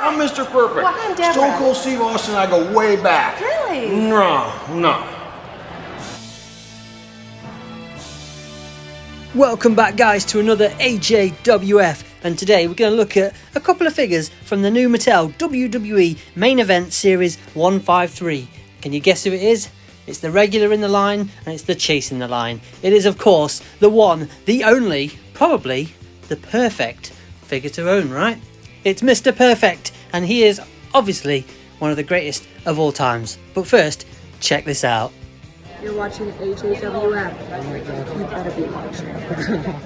I'm Mr. Perfect. Well, I'm Deborah. Stone Cold Steve Austin and I go way back. Really? No. Welcome back, guys, to another AJWF, and today we're going to look at a couple of figures from the new Mattel WWE Main Event Series 153. Can you guess who it is? It's the regular in the line and it's the chase in the line. It is, of course, the one, the only, probably the perfect figure to own, right? It's Mr. Perfect, and he is obviously one of the greatest of all times. But first, check this out. You're watching AJWF. You better be watching.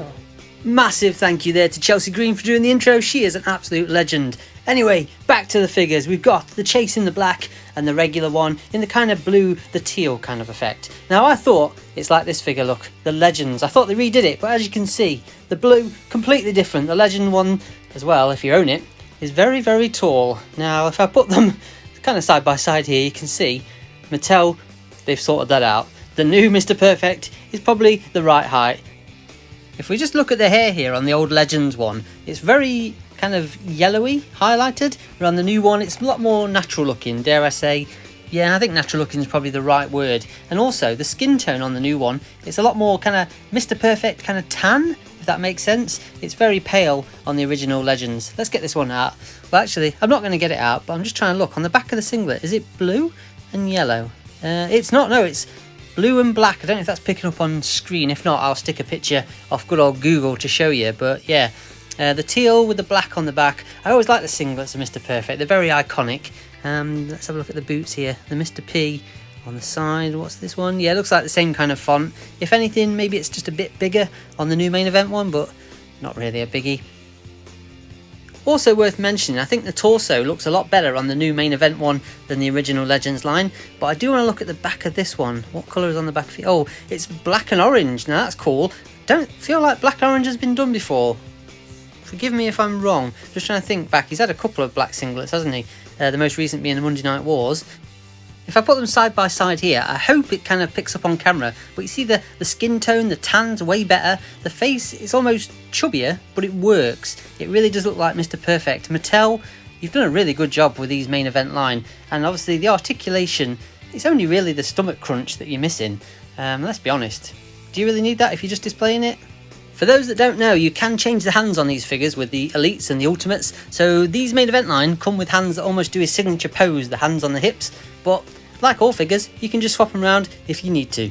Massive thank you there to Chelsea Green for doing the intro. She is an absolute legend. Anyway, back to the figures. We've got the chase in the black and the regular one in the kind of blue, the teal kind of effect. Now I thought it's like this figure, look, the Legends. I thought they redid it, but as you can see, the blue, completely different. The Legend one as well, if you own it, is very, very tall. Now if I put them kind of side by side here, you can see Mattel, they've sorted that out. The new Mr. Perfect is probably the right height. If we just look at the hair here on the old Legends one, it's very kind of yellowy, highlighted. But on the new one, it's a lot more natural looking, dare I say. Yeah, I think natural looking is probably the right word. And also, the skin tone on the new one, it's a lot more kind of Mr. Perfect kind of tan, if that makes sense. It's very pale on the original Legends. Let's get this one out. Well, actually, I'm not going to get it out, but I'm just trying to look. On the back of the singlet, is it blue and yellow? It's not, no, it's blue and black. I don't know if that's picking up on screen. If not, I'll stick a picture off good old Google to show you. But yeah, the teal with the black on the back. I always like the singlets of Mr. Perfect. They're very iconic. Let's have a look at the boots here. The Mr. P on the side. What's this one? Yeah, it looks like the same kind of font. If anything, maybe it's just a bit bigger on the new main event one, but not really a biggie. Also worth mentioning, I think the torso looks a lot better on the new main event one than the original Legends line, but I do want to look at the back of this one. What colour is on the back of it? Oh, it's black and orange. Now that's cool. Don't feel like black and orange has been done before. Forgive me if I'm wrong. Just trying to think back. He's had a couple of black singlets, hasn't he? The most recent being the Monday Night Wars. If I put them side by side here, I hope it kind of picks up on camera, but you see the skin tone, the tan's way better, the face is almost chubbier, but it works. It really does look like Mr. Perfect. Mattel, you've done a really good job with these main event line, and obviously the articulation, it's only really the stomach crunch that you're missing. Let's be honest, do you really need that if you're just displaying it? For those that don't know, you can change the hands on these figures with the Elites and the Ultimates, so these main event line come with hands that almost do his signature pose, the hands on the hips, but like all figures, you can just swap them around if you need to.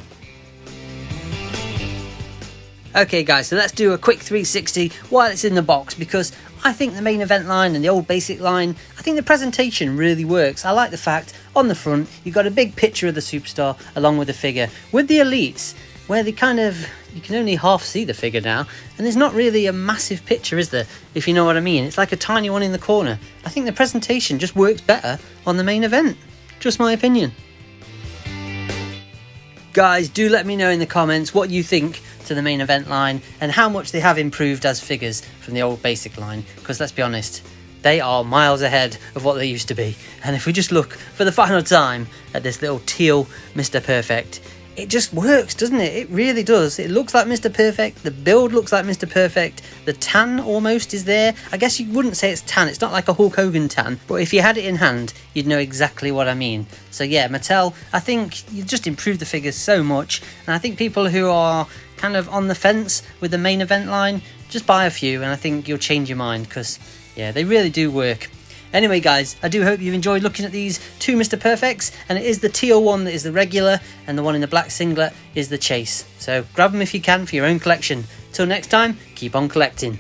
Okay guys, so let's do a quick 360 while it's in the box, because I think the main event line and the old basic line, I think the presentation really works. I like the fact on the front you've got a big picture of the superstar along with the figure. With the Elites, where they kind of, you can only half see the figure now, and there's not really a massive picture, is there, if you know what I mean. It's like a tiny one in the corner. I think the presentation just works better on the main event. Just my opinion. Guys, do let me know in the comments what you think to the main event line and how much they have improved as figures from the old basic line, because let's be honest, they are miles ahead of what they used to be. And if we just look for the final time at this little teal Mr. Perfect, it just works, doesn't it? It really does. It looks like Mr. Perfect. The build looks like Mr. Perfect. The tan almost is there. I guess you wouldn't say it's tan. It's not like a Hulk Hogan tan. But if you had it in hand, you'd know exactly what I mean. So yeah, Mattel, I think you've just improved the figures so much. And I think people who are kind of on the fence with the main event line, just buy a few and I think you'll change your mind, because yeah, they really do work. Anyway guys, I do hope you've enjoyed looking at these two Mr. Perfects, and it is the teal one that is the regular, and the one in the black singlet is the chase. So grab them if you can for your own collection. Till next time, keep on collecting.